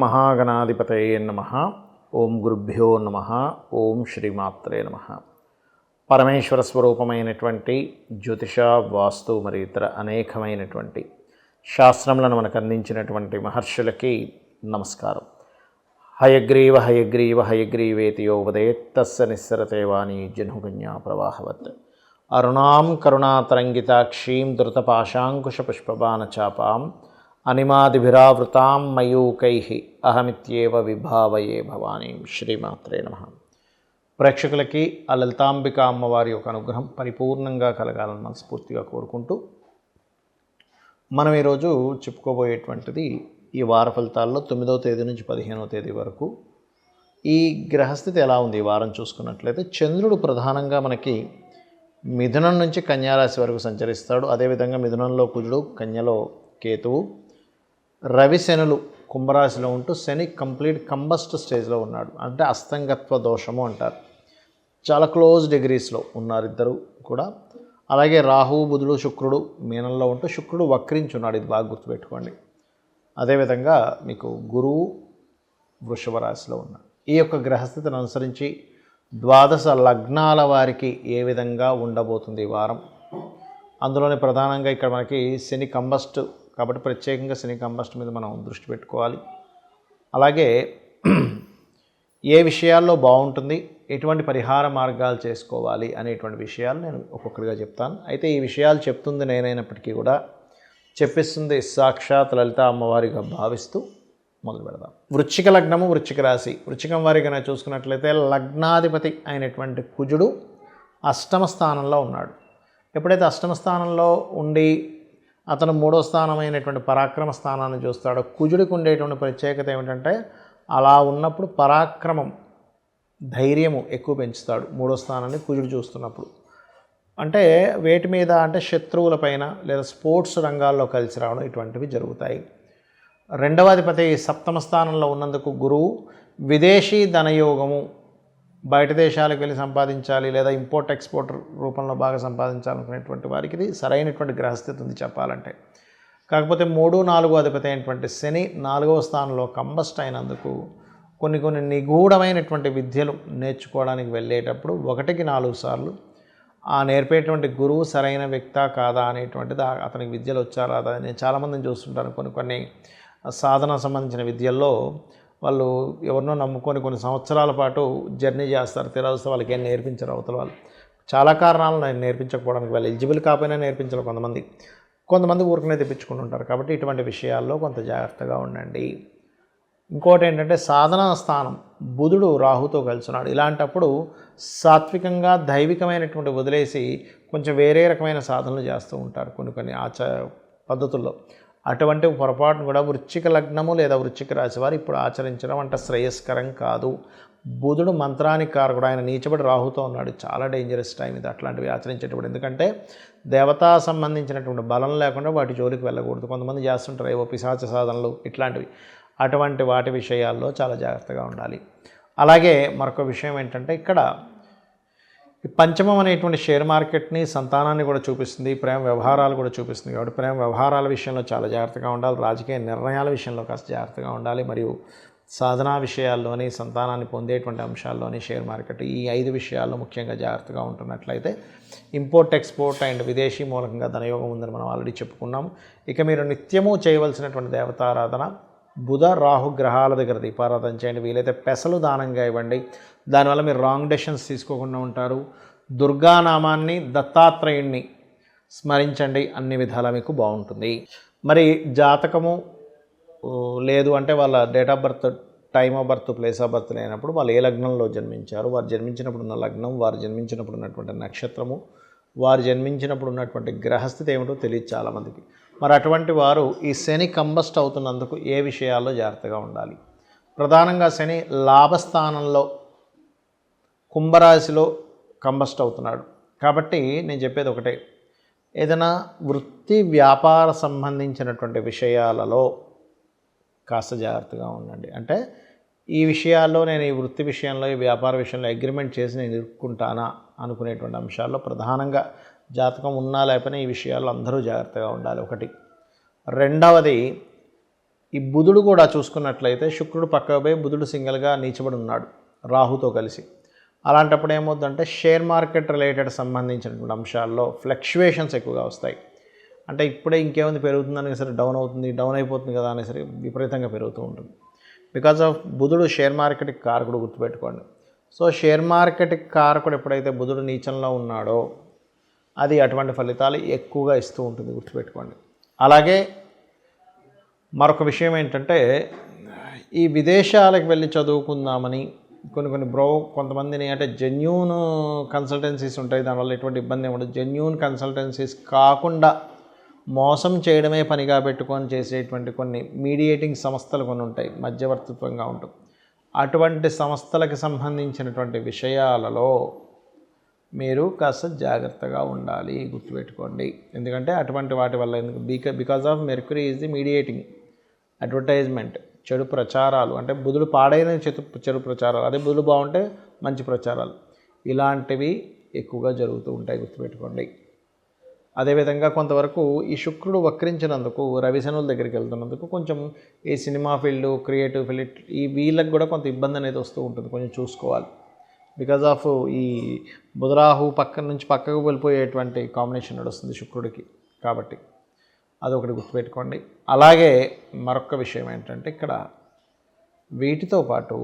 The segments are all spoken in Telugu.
మహాగణాధిపతయే నమః. ఓం గురుభ్యో నమః. ఓం శ్రీమాత్రే నమః. పరమేశ్వర స్వరూపమైనటువంటి జ్యోతిష, వాస్తు మరియు ఇతర అనేకమైనటువంటి శాస్త్రములను మనకు అందించినటువంటి మహర్షులకి నమస్కారం. హయగ్రీవ హయగ్రీవ హయగ్రీవేతి యో ఉదయేత్తస్య నిస్సరతే వాణి జహ్నుకన్యా ప్రవాహవత్. అరుణాం కరుణాతరంగితాక్షీం ధృతపాశాంకుశపుష్పబాణచాపాం అనిమాదిభిరావృతాం మయూకైః అహమిత్యేవ విభావయే భవానీం. శ్రీమాత్రే నమః. ప్రేక్షకులకి ఆ లలితాంబిక అమ్మవారి యొక్క అనుగ్రహం పరిపూర్ణంగా కలగాలని మనస్ఫూర్తిగా కోరుకుంటూ మనం ఈరోజు చెప్పుకోబోయేటువంటిది ఈ వార ఫలితాల్లో 9వ తేదీ నుంచి 15వ తేదీ వరకు ఈ గ్రహస్థితి ఎలా ఉంది. ఈ వారం చూసుకున్నట్లయితే చంద్రుడు ప్రధానంగా మనకి మిథునం నుంచి కన్యారాశి వరకు సంచరిస్తాడు. అదేవిధంగా మిథునంలో కుజుడు, కన్యలో కేతువు, రవి శనులు కుంభరాశిలో ఉంటూ శని కంప్లీట్ కంబస్ట్ స్టేజ్లో ఉన్నాడు. అంటే అస్తంగత్వ దోషము అంటారు. చాలా క్లోజ్ డిగ్రీస్లో ఉన్నారు ఇద్దరు కూడా. అలాగే రాహు, బుధుడు, శుక్రుడు మీనంలో ఉంటూ శుక్రుడు వక్రించున్నాడు. ఇది బాగా గుర్తుపెట్టుకోండి. అదేవిధంగా మీకు గురువు వృషభ రాశిలో ఉన్నాడు. ఈ యొక్క గ్రహస్థితిని అనుసరించి ద్వాదశ లగ్నాల వారికి ఏ విధంగా ఉండబోతుంది ఈ వారం. అందులోనే ప్రధానంగా ఇక్కడ మనకి శని కంబస్ట్ కాబట్టి ప్రత్యేకంగా శని కంబస్ట్ మీద మనం దృష్టి పెట్టుకోవాలి. అలాగే ఏ విషయాల్లో బాగుంటుంది, ఎటువంటి పరిహార మార్గాలు చేసుకోవాలి అనేటువంటి విషయాలు నేను ఒక్కొక్కటిగా చెప్తాను. అయితే ఈ విషయాలు చెప్తుంది నేనైనప్పటికీ కూడా చెప్పిస్తుంది సాక్షాత్ లలిత అమ్మవారిగా భావిస్తూ మొదలు పెడదాం. వృశ్చిక లగ్నము, వృశ్చిక రాశి. వృశ్చికం వారిగా చూసుకున్నట్లయితే లగ్నాధిపతి అయినటువంటి కుజుడు అష్టమ స్థానంలో ఉన్నాడు. ఎప్పుడైతే అష్టమ స్థానంలో ఉండి అతను 3వ స్థానమైనటువంటి పరాక్రమ స్థానాన్ని చూస్తాడో, కుజుడికి ఉండేటువంటి ప్రత్యేకత ఏమిటంటే అలా ఉన్నప్పుడు పరాక్రమం, ధైర్యము ఎక్కువ పెంచుతాడు. 3వ స్థానాన్ని కుజుడు చూస్తున్నప్పుడు అంటే వేటి మీద అంటే శత్రువులపైన లేదా స్పోర్ట్స్ రంగాల్లో కలిసి రావడం ఇటువంటివి జరుగుతాయి. రెండవ అధిపతి సప్తమ స్థానంలో ఉన్నందుకు గురువు విదేశీ ధనయోగము, బయట దేశాలకు వెళ్ళి సంపాదించాలి లేదా ఇంపోర్ట్ ఎక్స్పోర్ట్ రూపంలో బాగా సంపాదించాలనుకునేటువంటి వారికి ఇది సరైనటువంటి గ్రహస్థితి ఉంది చెప్పాలంటే. కాకపోతే 3, 4 అధిపతి అయినటువంటి శని 4వ స్థానంలో కంబస్ట్ అయినందుకు కొన్ని నిగూఢమైనటువంటి విద్యలు నేర్చుకోవడానికి వెళ్ళేటప్పుడు 1కి 4 సార్లు ఆ నేర్పేటువంటి గురువు సరైన వ్యక్తా కాదా అనేటువంటిది, అతనికి విద్యలు వచ్చా రాదా. నేను చాలామందిని చూస్తుంటాను కొన్ని సాధన సంబంధించిన విద్యల్లో వాళ్ళు ఎవరినో నమ్ముకొని కొన్ని సంవత్సరాల పాటు జర్నీ చేస్తారు. తీరాల్సి వాళ్ళకి ఏం నేర్పించరు అవతల వాళ్ళు. చాలా కారణాలు నేర్పించకపోవడానికి, వాళ్ళు ఎలిజిబుల్ కాకపోయినా నేర్పించరు కొంతమంది ఊరికనే తెప్పించుకుంటుంటారు. కాబట్టి ఇటువంటి విషయాల్లో కొంత జాగ్రత్తగా ఉండండి. ఇంకోటి ఏంటంటే సాధనా స్థానం బుధుడు రాహుతో కలిసినాడు. ఇలాంటప్పుడు సాత్వికంగా దైవికమైనటువంటి వదిలేసి కొంచెం వేరే రకమైన సాధనలు చేస్తూ ఉంటారు కొన్ని పద్ధతుల్లో. అటువంటి పొరపాటును కూడా వృశ్చిక లగ్నము లేదా వృశ్చిక రాశి వారు ఇప్పుడు ఆచరించడం అంటే శ్రేయస్కరం కాదు. బుధుడు మంత్రానికి కారకుడు, ఆయన నీచబడి రాహుతో ఉన్నాడు. చాలా డేంజరస్ టైం ఇది అట్లాంటివి ఆచరించేటప్పుడు. ఎందుకంటే దేవతా సంబంధించినటువంటి బలం లేకుండా వాటి జోలికి వెళ్ళకూడదు. కొంతమంది చేస్తుంటారు ఏవో పిశాచ సాధనలు ఇట్లాంటివి. అటువంటి వాటి విషయాల్లో చాలా జాగ్రత్తగా ఉండాలి. అలాగే మరొక విషయం ఏంటంటే ఇక్కడ పంచమం అనేటువంటి షేర్ మార్కెట్ని, సంతానాన్ని కూడా చూపిస్తుంది, ప్రేమ వ్యవహారాలు కూడా చూపిస్తుంది. కాబట్టి ప్రేమ వ్యవహారాల విషయంలో చాలా జాగ్రత్తగా ఉండాలి. రాజకీయ నిర్ణయాల విషయంలో కాస్త జాగ్రత్తగా ఉండాలి. మరియు సాధనా విషయాల్లోని, సంతానాన్ని పొందేటువంటి అంశాల్లోని షేర్ మార్కెట్, ఈ 5 విషయాల్లో ముఖ్యంగా జాగ్రత్తగా ఉంటున్నట్లయితే ఇంపోర్ట్ ఎక్స్పోర్ట్ అండ్ విదేశీ మూలకంగా ధనయోగం ఉందని మనం ఆల్రెడీ చెప్పుకున్నాం. ఇక మీరు నిత్యము చేయవలసినటువంటి దేవతారాధన బుధ, రాహు గ్రహాల దగ్గర దీపారాధన చేయండి. వీలైతే పెసలు దానంగా ఇవ్వండి. దానివల్ల మీరు రాంగ్ డెసిషన్స్ తీసుకోకుండా ఉంటారు. దుర్గానామాన్ని, దత్తాత్రేయుణ్ణి స్మరించండి. అన్ని విధాలా మీకు బాగుంటుంది. మరి జాతకము లేదు అంటే వాళ్ళ date of birth, time of birth, place of birth లేనప్పుడు వాళ్ళు ఏ లగ్నంలో జన్మించారు, వారు జన్మించినప్పుడు ఉన్న లగ్నం, వారు జన్మించినప్పుడు ఉన్నటువంటి నక్షత్రము, వారు జన్మించినప్పుడు ఉన్నటువంటి గ్రహస్థితి ఏమిటో తెలియదు చాలామందికి. మరి అటువంటి వారు ఈ శని కంబస్ట్ అవుతున్నందుకు ఏ విషయాల్లో జాగ్రత్తగా ఉండాలి. ప్రధానంగా శని లాభస్థానంలో కుంభరాశిలో కంబస్ట్ అవుతున్నాడు. కాబట్టి నేను చెప్పేది ఒకటే, ఏదైనా వృత్తి వ్యాపార సంబంధించినటువంటి విషయాలలో కాస్త జాగ్రత్తగా ఉండండి. అంటే ఈ విషయాల్లో నేను ఈ వృత్తి విషయంలో, ఈ వ్యాపార విషయంలో అగ్రిమెంట్ చేసి నేను ఇరుక్కుంటానా అనుకునేటువంటి అంశాల్లో ప్రధానంగా జాతకం ఉన్నా లేకపోయినా ఈ విషయాల్లో అందరూ జాగ్రత్తగా ఉండాలి. ఒకటి. రెండవది, ఈ బుధుడు కూడా చూసుకున్నట్లయితే శుక్రుడు పక్కకు పోయి బుధుడు సింగిల్గా నీచబడి ఉన్నాడు రాహుతో కలిసి. అలాంటప్పుడు ఏమవుతుందంటే షేర్ మార్కెట్ రిలేటెడ్ సంబంధించినటువంటి అంశాల్లో ఫ్లక్చువేషన్స్ ఎక్కువగా వస్తాయి. అంటే ఇప్పుడే ఇంకేముంది పెరుగుతుందని సరే డౌన్ అవుతుంది, డౌన్ అయిపోతుంది కదా అనేసరి విపరీతంగా పెరుగుతూ ఉంటుంది. బికాజ్ ఆఫ్ బుధుడు షేర్ మార్కెట్కి కారకుడు, గుర్తుపెట్టుకోండి. సో షేర్ మార్కెట్కి కారకుడు ఎప్పుడైతే బుధుడు నీచంలో ఉన్నాడో అది అటువంటి ఫలితాలు ఎక్కువగా ఇస్తూ ఉంటుంది, గుర్తుపెట్టుకోండి. అలాగే మరొక విషయం ఏంటంటే ఈ విదేశాలకు వెళ్ళి చదువుకుందామని కొంతమందిని అంటే జెన్యూన్ కన్సల్టెన్సీస్ ఉంటాయి, దానివల్ల ఎటువంటి ఇబ్బంది ఏమి ఉండదు. జెన్యూన్ కన్సల్టెన్సీస్ కాకుండా మోసం చేయడమే పనిగా పెట్టుకొని చేసేటువంటి కొన్ని మీడియేటింగ్ సంస్థలు కొన్ని ఉంటాయి, మధ్యవర్తిత్వంగా ఉంటుంది. అటువంటి సంస్థలకు సంబంధించినటువంటి విషయాలలో మీరు కాస్త జాగ్రత్తగా ఉండాలి, గుర్తుపెట్టుకోండి. ఎందుకంటే అటువంటి వాటి వల్ల because of mercury is the mediating. Advertisement, చెడు ప్రచారాలు, అంటే బుధుడు పాడైన చెడు ప్రచారాలు, అదే బుధుడు బాగుంటే మంచి ప్రచారాలు, ఇలాంటివి ఎక్కువగా జరుగుతూ ఉంటాయి, గుర్తుపెట్టుకోండి. అదేవిధంగా కొంతవరకు ఈ శుక్రుడు వక్రించినందుకు రవిశనుల దగ్గరికి వెళ్తున్నందుకు కొంచెం ఈ సినిమా ఫీల్డ్, క్రియేటివ్ ఫీల్డ్ ఈ వీళ్ళకి కూడా కొంత ఇబ్బంది అనేది వస్తూ ఉంటుంది, కొంచెం చూసుకోవాలి. బికాజ్ ఆఫ్ ఈ బుధరాహు పక్క నుంచి పక్కకు వెళ్ళిపోయేటువంటి కాంబినేషన్ నడుస్తుంది శుక్రుడికి, కాబట్టి అదొకటి గుర్తుపెట్టుకోండి. అలాగే మరొక విషయం ఏంటంటే ఇక్కడ వీటితో పాటు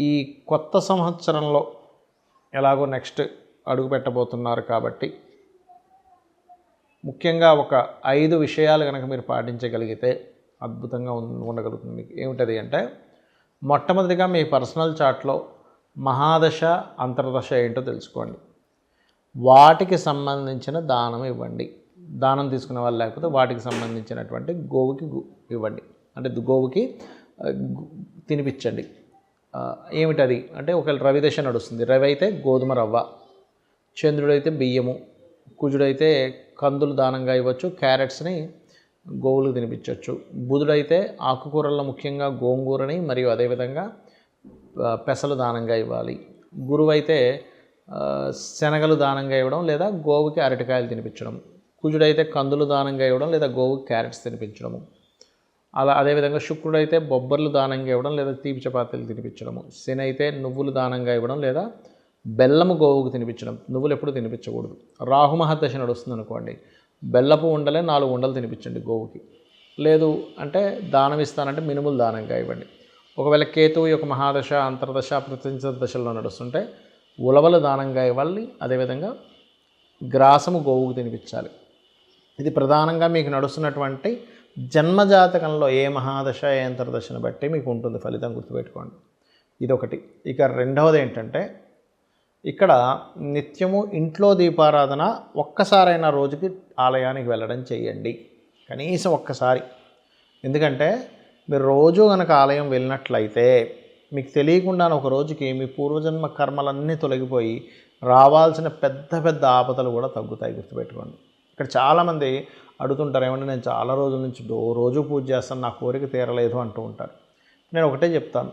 ఈ కొత్త సంవత్సరంలో ఎలాగో నెక్స్ట్ అడుగు పెట్టబోతున్నారు కాబట్టి ముఖ్యంగా ఒక 5 విషయాలు కనుక మీరు పాటించగలిగితే అద్భుతంగా ఉండగలుగుతుంది మీకు. ఏమిటది అంటే మొట్టమొదటిగా మీ పర్సనల్ చార్ట్లో మహాదశ, అంతర్దశ ఏంటో తెలుసుకోండి. వాటికి సంబంధించిన దానం ఇవ్వండి. దానం తీసుకునే వాళ్ళు లేకపోతే వాటికి సంబంధించినటువంటి గోవుకి ఇవ్వండి, అంటే గోవుకి తినిపించండి. ఏమిటది అంటే ఒకవేళ రవి దశ నడుస్తుంది, రవి అయితే గోధుమ రవ్వ, చంద్రుడైతే బియ్యము, కుజుడైతే కందులు దానంగా ఇవ్వచ్చు, క్యారెట్స్ని గోవులకు తినిపించవచ్చు. బుధుడైతే ఆకుకూరల్లో ముఖ్యంగా గోంగూరని మరియు అదేవిధంగా పెసలు దానంగా ఇవ్వాలి. గురువైతే శనగలు దానంగా ఇవ్వడం లేదా గోవుకి అరటికాయలు తినిపించడం. కుజుడైతే కందులు దానంగా ఇవ్వడం లేదా గోవుకి క్యారెట్స్ తినిపించడము. అదేవిధంగా శుక్రుడైతే బొబ్బర్లు దానంగా ఇవ్వడం లేదా తీపి చపాతీలు తినిపించడము. శని అయితే నువ్వులు దానంగా ఇవ్వడం లేదా బెల్లము గోవుకు తినిపించడం. నువ్వులు ఎప్పుడు తినిపించకూడదు. రాహు మహర్దశ నడుస్తుంది అనుకోండి, బెల్లపు ఉండలే 4 ఉండలు తినిపించండి గోవుకి. లేదు అంటే దానం ఇస్తానంటే మినుములు దానంగా ఇవ్వండి. ఒకవేళ కేతువు యొక్క మహాదశ, అంతర్దశ, ప్రత్యంచ దశల్లో నడుస్తుంటే ఉలవలు దానంగా ఇవ్వాలి. అదేవిధంగా గ్రాసము గోవుకు తినిపించాలి. ఇది ప్రధానంగా మీకు నడుస్తున్నటువంటి జన్మజాతకంలో ఏ మహాదశ, ఏ అంతర్దశను బట్టి మీకు ఉంటుంది ఫలితం, గుర్తుపెట్టుకోండి. ఇదొకటి. ఇక రెండవది ఏంటంటే ఇక్కడ నిత్యము ఇంట్లో దీపారాధన ఒక్కసారైనా రోజుకి ఆలయానికి వెళ్ళడం చేయండి, కనీసం ఒక్కసారి. ఎందుకంటే మీరు రోజు కనుక ఆలయం వెళ్ళినట్లయితే మీకు తెలియకుండా ఒక రోజుకి మీ పూర్వజన్మ కర్మలన్నీ తొలగిపోయి రావాల్సిన పెద్ద పెద్ద ఆపదలు కూడా తగ్గుతాయి, గుర్తుపెట్టుకోండి. ఇక్కడ చాలామంది అడుగుతుంటారు, ఏమంటే నేను చాలా రోజుల నుంచి రోజు పూజ చేస్తాను, నా కోరిక తీరలేదు అంటూ ఉంటారు. నేను ఒకటే చెప్తాను,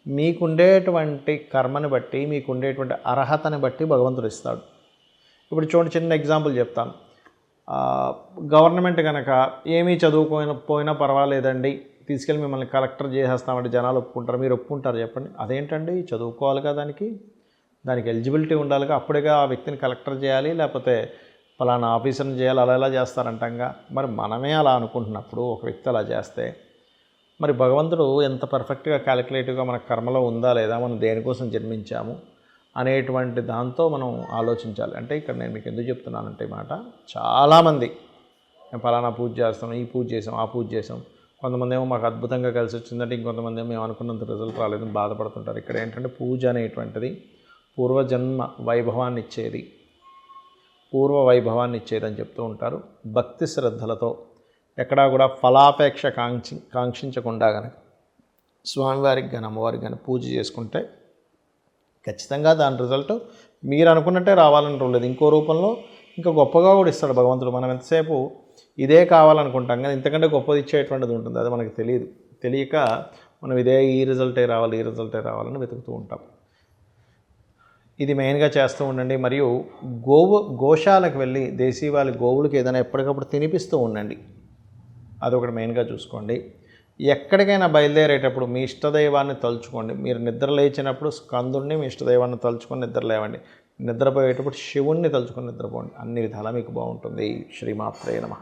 మీకుండేటువంటి కర్మని బట్టి, మీకుండేటువంటి అర్హతని బట్టి భగవంతుడు ఇస్తాడు. ఇప్పుడు చూడండి, చిన్న ఎగ్జాంపుల్ చెప్తాను. గవర్నమెంట్ కనుక ఏమీ పోయినా పర్వాలేదండి, తీసుకెళ్ళి మిమ్మల్ని కలెక్టర్ చేసేస్తామంటే జనాలు ఒప్పుకుంటారు. మీరు ఒప్పుకుంటారు చెప్పండి? అదేంటండి, చదువుకోవాలిగా, దానికి ఎలిజిబిలిటీ ఉండాలిగా, అప్పుడేగా ఆ వ్యక్తిని కలెక్టర్ చేయాలి, లేకపోతే ఫలానా ఆఫీసర్ని చేయాలి, అలా ఎలా చేస్తారంటంగా. మరి మనమే అలా అనుకుంటున్నప్పుడు ఒక వ్యక్తి అలా చేస్తే మరి భగవంతుడు ఎంత పర్ఫెక్ట్గా క్యాలిక్యులేటివ్గా మన కర్మలో ఉందా లేదా, మనం దేనికోసం జన్మించాము అనేటువంటి దాంతో మనం ఆలోచించాలి. అంటే ఇక్కడ నేను మీకు ఎందుకు చెప్తున్నానంటే మాట, చాలామంది మేము ఫలానా పూజ చేస్తాం, ఈ పూజ చేసాం, ఆ పూజ చేసాం, కొంతమంది ఏమో మాకు అద్భుతంగా కలిసి వచ్చిందంటే ఇంకొంతమంది ఏమో మేము అనుకున్నంత రిజల్ట్ రాలేదని బాధపడుతుంటారు. ఇక్కడ ఏంటంటే పూజ అనేటువంటిది పూర్వజన్మ వైభవాన్ని ఇచ్చేది, పూర్వ వైభవాన్ని ఇచ్చేదని చెప్తూ ఉంటారు. భక్తి శ్రద్ధలతో ఎక్కడా కూడా ఫలాపేక్ష కాంక్షించకుండా కనుక స్వామివారికి కానీ అమ్మవారికి కానీ పూజ చేసుకుంటే ఖచ్చితంగా దాని రిజల్ట్ మీరు అనుకున్నట్టే రావాలని రూలేదు, ఇంకో రూపంలో ఇంకా గొప్పగా కూడా ఇస్తాడు భగవంతుడు. మనం ఎంతసేపు ఇదే కావాలనుకుంటాం కానీ ఇంతకంటే గొప్పది ఇచ్చేటువంటిది ఉంటుంది, అది మనకు తెలియక మనం ఈ రిజల్టే రావాలని వెతుకుతూ ఉంటాం. ఇది మెయిన్గా చేస్తూ ఉండండి. మరియు గోశాలకు వెళ్ళి దేశీవాళి గోవులకి ఏదైనా ఎప్పటికప్పుడు తినిపిస్తూ ఉండండి. అదొకటి మెయిన్గా చూసుకోండి. ఎక్కడికైనా బయలుదేరేటప్పుడు మీ ఇష్టదైవాన్ని తలుచుకోండి. మీరు నిద్ర లేచినప్పుడు స్కందుడిని మీ ఇష్టదైవాన్ని తలుచుకొని నిద్ర లేవండి. నిద్రపోయేటప్పుడు శివుణ్ణి తలుచుకొని నిద్రపోండి. అన్ని విధాలా మీకు బాగుంటుంది. శ్రీమాత్రే నమః.